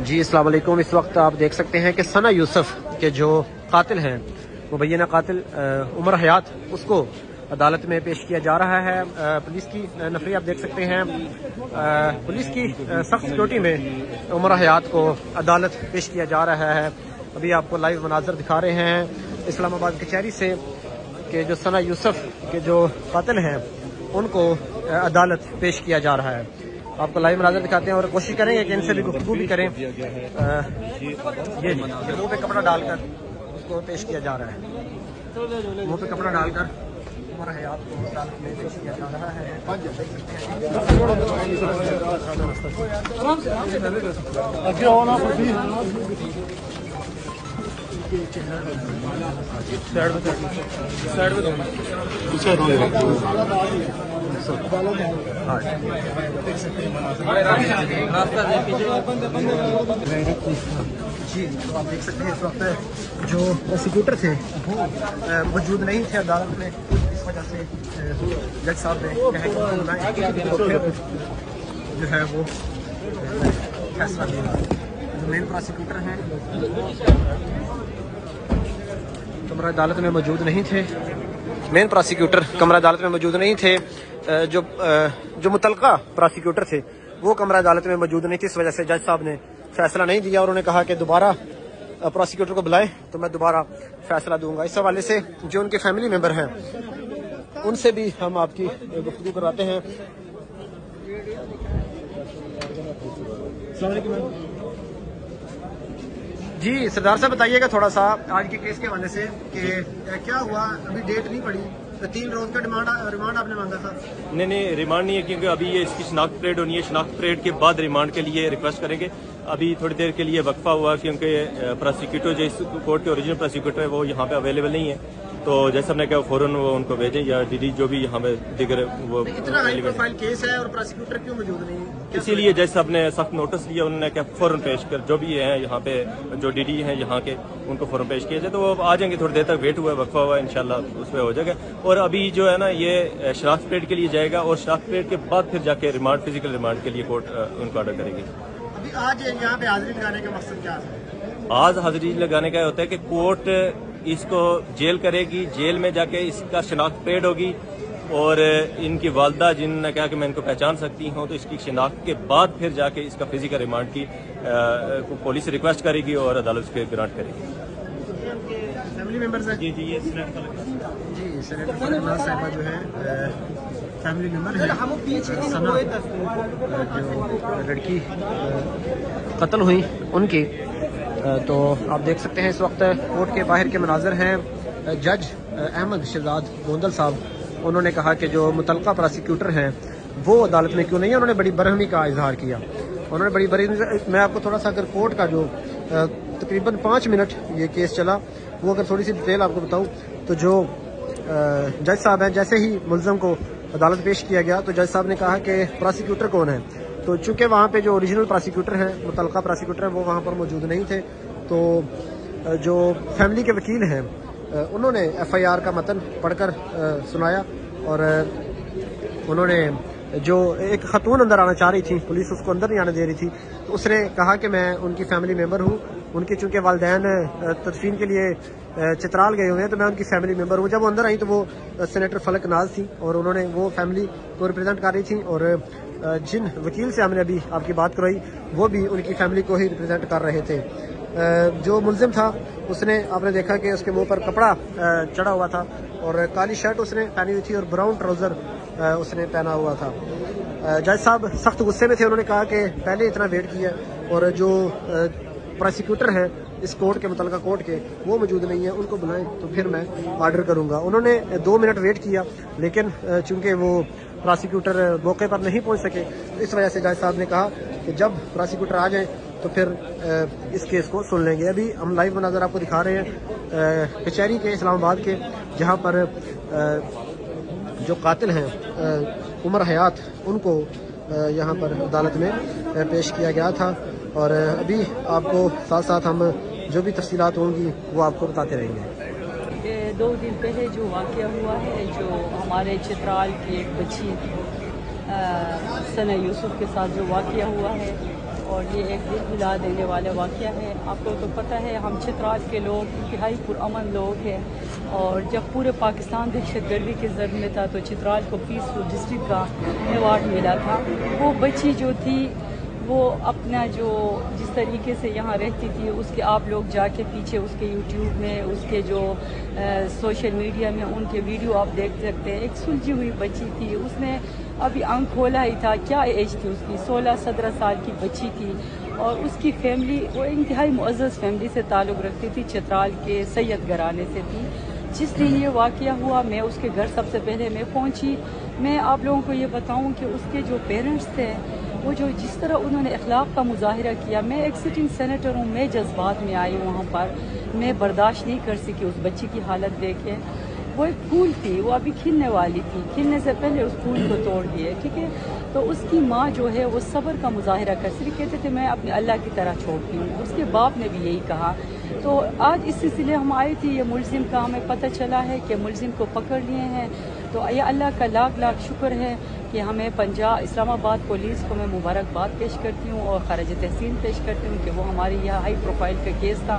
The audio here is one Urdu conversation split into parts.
جی السلام علیکم۔ اس وقت آپ دیکھ سکتے ہیں کہ ثنا یوسف کے جو قاتل ہیں، مبینہ قاتل عمر حیات، اس کو عدالت میں پیش کیا جا رہا ہے۔ پولیس کی نفری آپ دیکھ سکتے ہیں، پولیس کی سخت سیکورٹی میں عمر حیات کو عدالت پیش کیا جا رہا ہے۔ ابھی آپ کو لائیو مناظر دکھا رہے ہیں اسلام آباد کچہری سے کہ جو ثنا یوسف کے جو قاتل ہیں ان کو عدالت پیش کیا جا رہا ہے۔ آپ کو لائیو مناظر دکھاتے ہیں اور کوشش کریں گے کہ ان سے بھی گفتگو بھی کریں۔ یہ منہ پہ کپڑا ڈال کر اس کو پیش کیا جا رہا ہے، منہ پہ کپڑا ڈال کر عمر حیات کو عدالت میں پیش کیا جا رہا ہے۔ جی تو آپ دیکھ سکتے ہیں اس وقت جو پروسیکیوٹر تھے وہ موجود نہیں تھے عدالت میں، اس وجہ سے جج صاحب نے جو ہے وہ فیصلہ دیا۔ جو مین پروسیکیوٹر ہیں کمرہ عدالت میں موجود نہیں تھے، مین پروسیکیوٹر کمرہ عدالت میں موجود نہیں تھے، جو متعلقہ پروسیکیوٹر تھے وہ کمرہ عدالت میں موجود نہیں تھے، اس وجہ سے جج صاحب نے فیصلہ نہیں دیا۔ اور انہوں نے کہا کہ دوبارہ پروسیکیوٹر کو بلائیں تو میں دوبارہ فیصلہ دوں گا۔ اس حوالے سے جو ان کے فیملی ممبر ہیں ان سے بھی ہم آپ کی گفتگو کرواتے ہیں۔ السلام علیکم جی سردار صاحب، بتائیے گا تھوڑا سا آج کے کیس کے حوالے سے کہ کیا ہوا؟ ابھی ڈیٹ نہیں پڑی، 3 روز کا ریمانڈ آپ نے مانگا تھا۔ نہیں ریمانڈ نہیں ہے، کیونکہ ابھی یہ اس کی شناخت پریڈ ہونی ہے، شناخت پریڈ کے بعد ریمانڈ کے لیے ریکویسٹ کریں گے۔ ابھی تھوڑی دیر کے لیے وقفہ ہوا کیونکہ پروسیکیوٹر جو اس کورٹ کے اوریجنل پروسیکیوٹر ہے وہ یہاں پہ اویلیبل نہیں ہے، تو جیسا ہم نے کہا فوراً وہ ان کو بھیجیں یا ڈی ڈی جو بھی یہاں پہ دیگر وہ اتنا ہائی پروفائل کیس ہے اور پروسیکیوٹر کیوں موجود نہیں ہے؟ اسی لیے جیسے صاحب نے سخت نوٹس لیا، انہوں نے کہا فوراً پیش کر، جو بھی ہیں یہاں پہ جو ڈی ڈی ہیں یہاں کے ان کو فوراً پیش کیا جائے، تو وہ آ جائیں گے۔ تھوڑی دیر تک ویٹ ہوا ہے، وقفہ ہوا ہے، انشاءاللہ اس پہ ہو جائے گا۔ اور ابھی جو ہے نا یہ شناخت پریڈ کے لیے جائے گا اور شناخت پریڈ کے بعد پھر جا کے ریمانڈ فزیکل ریمانڈ کے لیے کورٹ ان کو آرڈر کرے گی۔ ابھی آج یہاں پہ حاضری لگانے کا مقصد کیا ہے؟ آج حاضری لگانے کا ہوتا ہے کہ کورٹ اس کو جیل کرے گی، جیل میں جا کے اس کا شناخت پریڈ ہوگی اور ان کی والدہ جنہوں نے کہا کہ میں ان کو پہچان سکتی ہوں، تو اس کی شناخت کے بعد پھر جا کے اس کا فزیکل ریمانڈ کی پولیس ریکویسٹ کرے گی اور عدالت اس کے گرانٹ کرے گی۔ فیملی ممبرز ہیں؟ جی یہ جی سینیٹر فلک صاحبہ جو ہے فیملی ممبر ہے، ثنا جو لڑکی قتل ہوئی ان کی، تو آپ دیکھ سکتے ہیں اس وقت کورٹ کے باہر کے مناظر ہیں۔ جج احمد شہزاد گوندل صاحب انہوں نے کہا کہ جو متعلقہ پروسیکیوٹر ہیں وہ عدالت میں کیوں نہیں ہے، انہوں نے بڑی برہمی کا اظہار کیا۔ انہوں نے بڑی برہمی، میں آپ کو تھوڑا سا اگر کورٹ کا جو تقریباً 5 منٹ یہ کیس چلا وہ اگر تھوڑی سی ڈیٹیل آپ کو بتاؤں تو جو جج صاحب ہیں جیسے ہی ملزم کو عدالت پیش کیا گیا تو جج صاحب نے کہا کہ پروسیکیوٹر کون ہے، تو چونکہ وہاں پہ جو اوریجنل پروسیکیوٹر ہیں، متعلقہ پروسیکیوٹر ہیں، وہ وہاں پر موجود نہیں تھے، تو جو فیملی کے وکیل ہیں انہوں نے FIR کا متن پڑھ کر سنایا اور انہوں نے جو ایک خاتون اندر آنا چاہ رہی تھی، پولیس اس کو اندر نہیں آنے دے رہی تھی، تو اس نے کہا کہ میں ان کی فیملی ممبر ہوں، ان کے چونکہ والدین تدفین کے لیے چترال گئے ہوئے ہیں تو میں ان کی فیملی ممبر ہوں۔ جب وہ اندر آئی تو وہ سینیٹر فلک ناز تھی اور انہوں نے وہ فیملی کو ریپرزینٹ کر رہی تھی، اور جن وکیل سے ہم نے ابھی آپ کی بات کروائی وہ بھی ان کی فیملی کو ہی ریپرزینٹ کر رہے تھے۔ جو ملزم تھا اس نے، آپ نے دیکھا کہ اس کے منہ پر کپڑا چڑھا ہوا تھا اور کالی شرٹ اس نے پہنی ہوئی تھی اور براؤن ٹراؤزر اس نے پہنا ہوا تھا۔ جج صاحب سخت غصے میں تھے، انہوں نے کہا کہ پہلے اتنا ویٹ کیا اور جو پروسیکیوٹر ہیں اس کورٹ کے متعلقہ کورٹ کے وہ موجود نہیں ہیں، ان کو بلائیں تو پھر میں آرڈر کروں گا۔ انہوں نے 2 منٹ ویٹ کیا لیکن چونکہ وہ پروسیکیوٹر موقع پر نہیں پہنچ سکے تو اس وجہ سے جج صاحب نے کہا کہ جب پروسیکیوٹر آ جائیں تو پھر اس کیس کو سن لیں گے۔ ابھی ہم لائیو مناظر آپ کو دکھا رہے ہیں کچہری کے اسلام آباد کے، جہاں پر جو قاتل ہیں عمر حیات ان کو یہاں پر عدالت میں پیش کیا گیا تھا، اور ابھی آپ کو ساتھ ساتھ ہم جو بھی تفصیلات ہوں گی وہ آپ کو بتاتے رہیں گے۔ 2 دن پہلے جو واقعہ ہوا ہے، جو ہمارے چترال کی ایک بچی ثنا یوسف کے ساتھ جو واقعہ ہوا ہے، اور یہ ایک دل ہلا دینے والا واقعہ ہے. آپ کو تو پتہ ہے ہم چترال کے لوگ انتہائی پرامن لوگ ہیں، اور جب پورے پاکستان دہشت گردی کے زد میں تھا تو چترال کو پیسفل ڈسٹرکٹ کا ایوارڈ ملا تھا. وہ بچی جو تھی وہ اپنا جو جس طریقے سے یہاں رہتی تھی اس کے آپ لوگ جا کے پیچھے اس کے یوٹیوب میں، اس کے جو سوشل میڈیا میں ان کے ویڈیو آپ دیکھ سکتے ہیں. ایک سلجھی ہوئی بچی تھی، اس نے ابھی آنکھ کھولا ہی تھا. کیا ایج تھی اس کی؟ 16-17 سال کی بچی تھی. اور اس کی فیملی وہ انتہائی معزز فیملی سے تعلق رکھتی تھی، چترال کے سید گھرانے سے تھی. جس دن یہ واقعہ ہوا میں اس کے گھر سب سے پہلے میں پہنچی. میں آپ لوگوں کو یہ بتاؤں کہ اس کے جو پیرنٹس تھے وہ جو جس طرح انہوں نے اخلاق کا مظاہرہ کیا، میں ایک سٹنگ سینیٹر ہوں، میں جذبات میں آئی وہاں پر. میں برداشت نہیں کر سکی اس بچی کی حالت دیکھے. وہ ایک پھول تھی، وہ ابھی کھلنے والی تھی، کھلنے سے پہلے اس پھول کو توڑ دیے. ٹھیک ہے، تو اس کی ماں جو ہے وہ صبر کا مظاہرہ کر صرف کہتے تھے میں اپنے اللہ کی طرح چھوڑتی ہوں. اس کے باپ نے بھی یہی کہا. تو آج اس سلسلے ہم آئے تھے، یہ ملزم کا ہمیں پتہ چلا ہے کہ ملزم کو پکڑ لیے ہیں. تو یہ اللہ کا لاکھ لاکھ شکر ہے کہ ہمیں اسلام آباد پولیس کو میں مبارکباد پیش کرتی ہوں اور خراج تحسین پیش کرتی ہوں کہ وہ ہماری یہ ہائی پروفائل کا کیس تھا.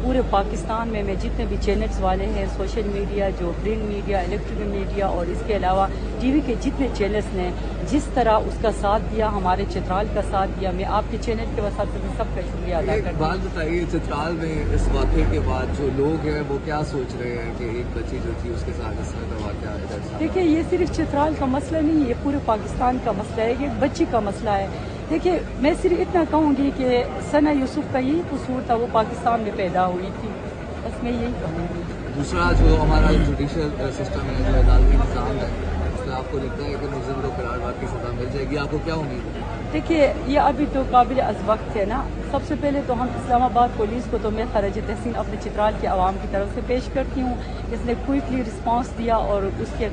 پورے پاکستان میں جتنے بھی چینلز والے ہیں، سوشل میڈیا، جو پرنٹ میڈیا، الیکٹرک میڈیا، اور اس کے علاوہ ٹی وی کے جتنے چینلز نے جس طرح اس کا ساتھ دیا، ہمارے چترال کا ساتھ دیا، میں آپ کے چینل کے وسط سے سب کا شکریہ ادا کرتی ہوں. ایک بات بتائیے، چترال میں اس واقعے کے بعد جو لوگ ہیں وہ کیا سوچ رہے ہیں کہ ایک بچی جو تھی اس کے ساتھ اس طرح کا واقعہ ہے؟ دیکھیے یہ صرف چترال کا مسئلہ نہیں ہے، یہ پورے پاکستان کا مسئلہ ہے، یہ ایک بچی کا مسئلہ ہے. دیکھیے میں صرف اتنا کہوں گی کہ ثنا یوسف کا یہی قصور تھا، وہ پاکستان میں پیدا ہوئی تھی، بس میں یہی کہوں گی. دوسرا جو ہمارا جوڈیشل سسٹم ہے، جو عدالتی نظام ہے، اس میں آپ کو لگتا ہے کہ ملزم کو قرار داد کی سزا مل جائے گی؟ آپ کو کیا امید ہے؟ دیکھیے یہ ابھی تو قابل از وقت ہے نا. سب سے پہلے تو ہم اسلام آباد پولیس کو تو میں خراج تحسین اپنے چترال کے عوام کی طرف سے پیش کرتی ہوں. اس نے کوئکلی رسپانس دیا اور اس نے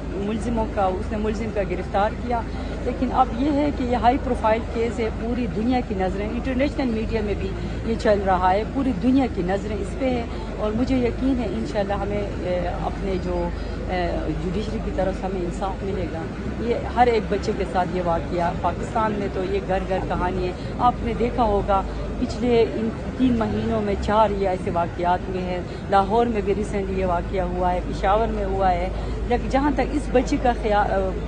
ملزم کا گرفتار کیا. لیکن اب یہ ہے کہ یہ ہائی پروفائل کیس ہے، پوری دنیا کی نظریں، انٹرنیشنل میڈیا میں بھی یہ چل رہا ہے، پوری دنیا کی نظریں اس پہ ہیں. اور مجھے یقین ہے انشاءاللہ ہمیں اپنے جو جوڈیشری کی طرف سے ہمیں انصاف ملے گا. یہ ہر ایک بچے کے ساتھ یہ واقعہ پاکستان میں تو یہ گھر گھر کہانی ہے. آپ نے دیکھا ہوگا پچھلے ان 3 مہینوں میں 4 یہ ایسے واقعات ہوئے ہیں. لاہور میں بھی ریسنٹلی یہ واقعہ ہوا ہے، پشاور میں ہوا ہے. لیکن جہاں تک اس بچی کا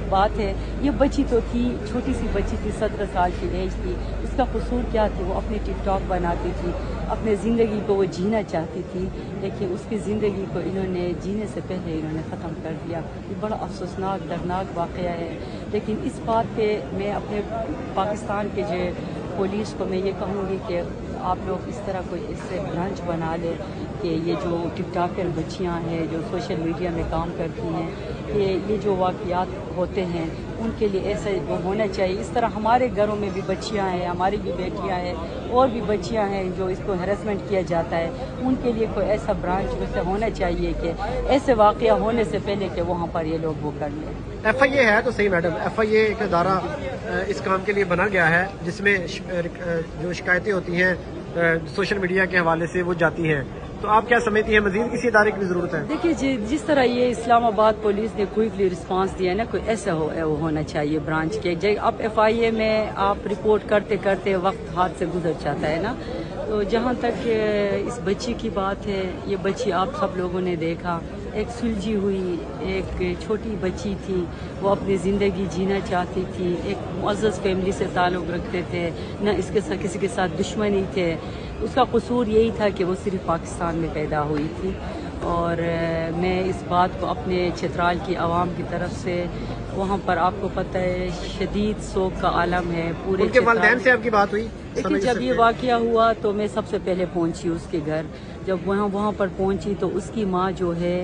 بات ہے، یہ بچی تو تھی، چھوٹی سی بچی تھی، 17 سال کی ایج تھی. اس کا قصور کیا تھی؟ وہ اپنی ٹک ٹاک بناتی تھی، اپنے زندگی کو وہ جینا چاہتی تھی، لیکن اس کی زندگی کو انہوں نے جینے سے پہلے انہوں نے ختم کر دیا. یہ بڑا افسوسناک دردناک واقعہ ہے. لیکن اس بات پہ میں اپنے پاکستان کے جو پولیس کو میں یہ کہوں گی کہ آپ لوگ اس طرح کوئی اس سے برانچ بنا لے کہ یہ جو ٹک ٹاکر بچیاں ہیں جو سوشل میڈیا میں کام کرتی ہیں، کہ یہ جو واقعات ہوتے ہیں ان کے لیے ایسا وہ ہونا چاہیے. اس طرح ہمارے گھروں میں بھی بچیاں ہیں، ہماری بھی بیٹیاں ہیں، اور بھی بچیاں ہیں جو اس کو ہیراسمنٹ کیا جاتا ہے. ان کے لیے کوئی ایسا برانچ ویسے ہونا چاہیے کہ ایسے واقعہ ہونے سے پہلے کہ وہاں پر یہ لوگ وہ کر لیں. ایف آئی اے ہے تو صحیح میڈم، ایف آئی اے ایک ادارہ اس کام کے لیے بنا گیا ہے جس میں جو شکایتیں ہوتی ہیں سوشل میڈیا کے حوالے سے وہ جاتی ہیں. تو آپ کیا سمجھتی ہیں مزید کسی ادارے کی بھی ضرورت ہے؟ دیکھیے جس طرح یہ اسلام آباد پولیس نے کوئکلی رسپانس دیا نا، کوئی ایسا ہونا چاہیے برانچ کے. اب ایف آئی اے میں آپ رپورٹ کرتے کرتے وقت ہاتھ سے گزر جاتا ہے نا. تو جہاں تک اس بچی کی بات ہے، یہ بچی آپ سب لوگوں نے دیکھا، ایک سلجھی ہوئی ایک چھوٹی بچی تھی. وہ اپنی زندگی جینا چاہتی تھی، ایک معزز فیملی سے تعلق رکھتے تھے، نہ اس کے ساتھ کسی کے ساتھ دشمنی تھے. اس کا قصور یہی تھا کہ وہ صرف پاکستان میں پیدا ہوئی تھی. اور میں اس بات کو اپنے چترال کی عوام کی طرف سے، وہاں پر آپ کو پتہ ہے شدید سوگ کا عالم ہے پورے. ان کے والدین سے آپ کی بات ہوئی؟ دیکھیے جب یہ واقعہ ہوا تو میں سب سے پہلے پہنچی اس کے گھر. جب وہاں پر پہنچی تو اس کی ماں جو ہے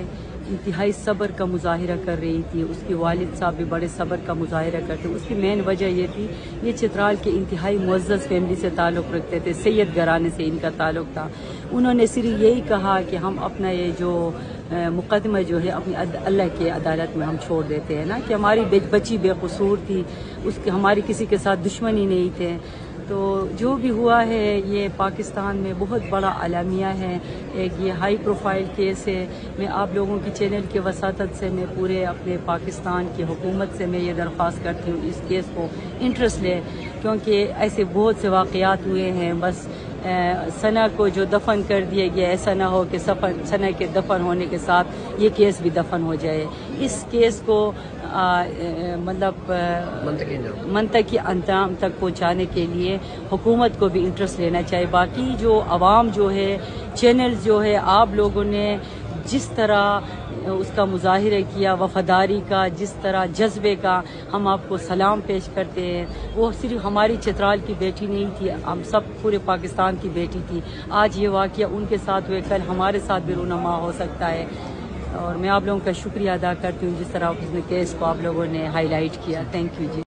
انتہائی صبر کا مظاہرہ کر رہی تھی. اس کے والد صاحب بھی بڑے صبر کا مظاہرہ کرتے. اس کی مین وجہ یہ تھی، یہ چترال کے انتہائی معزز فیملی سے تعلق رکھتے تھے، سید گھرانے سے ان کا تعلق تھا. انہوں نے صرف یہی کہا کہ ہم اپنا یہ جو مقدمہ جو ہے اپنی اللہ کے عدالت میں ہم چھوڑ دیتے ہیں نا، کہ ہماری بچی بے قصور تھی، ہماری کسی کے ساتھ دشمنی نہیں تھے. تو جو بھی ہوا ہے یہ پاکستان میں بہت بڑا اعلامیہ ہے، ایک یہ ہائی پروفائل کیس ہے۔ میں آپ لوگوں کی چینل کی وساطت سے میں پورے اپنے پاکستان کی حکومت سے میں یہ درخواست کرتی ہوں اس کیس کو انٹرسٹ لے، کیونکہ ایسے بہت سے واقعات ہوئے ہیں۔ بس ثنا کو جو دفن کر دیا گیا، ایسا نہ ہو کہ ثنا کے دفن ہونے کے ساتھ یہ کیس بھی دفن ہو جائے۔ اس کیس کو مطلب منطقی انجام تک پہنچانے کے لیے حکومت کو بھی انٹرسٹ لینا چاہیے۔ باقی جو عوام جو ہے، چینلز جو ہے، آپ لوگوں نے جس طرح اس کا مظاہرہ کیا وفاداری کا، جس طرح جذبے کا، ہم آپ کو سلام پیش کرتے ہیں۔ وہ صرف ہماری چترال کی بیٹی نہیں تھی، ہم سب پورے پاکستان کی بیٹی تھی۔ آج یہ واقعہ ان کے ساتھ ہوئے، کل ہمارے ساتھ بھی رونما ہو سکتا ہے۔ اور میں آپ لوگوں کا شکریہ ادا کرتی ہوں جس طرح اس نے کیس کو آپ لوگوں نے ہائی لائٹ کیا۔ Thank you G.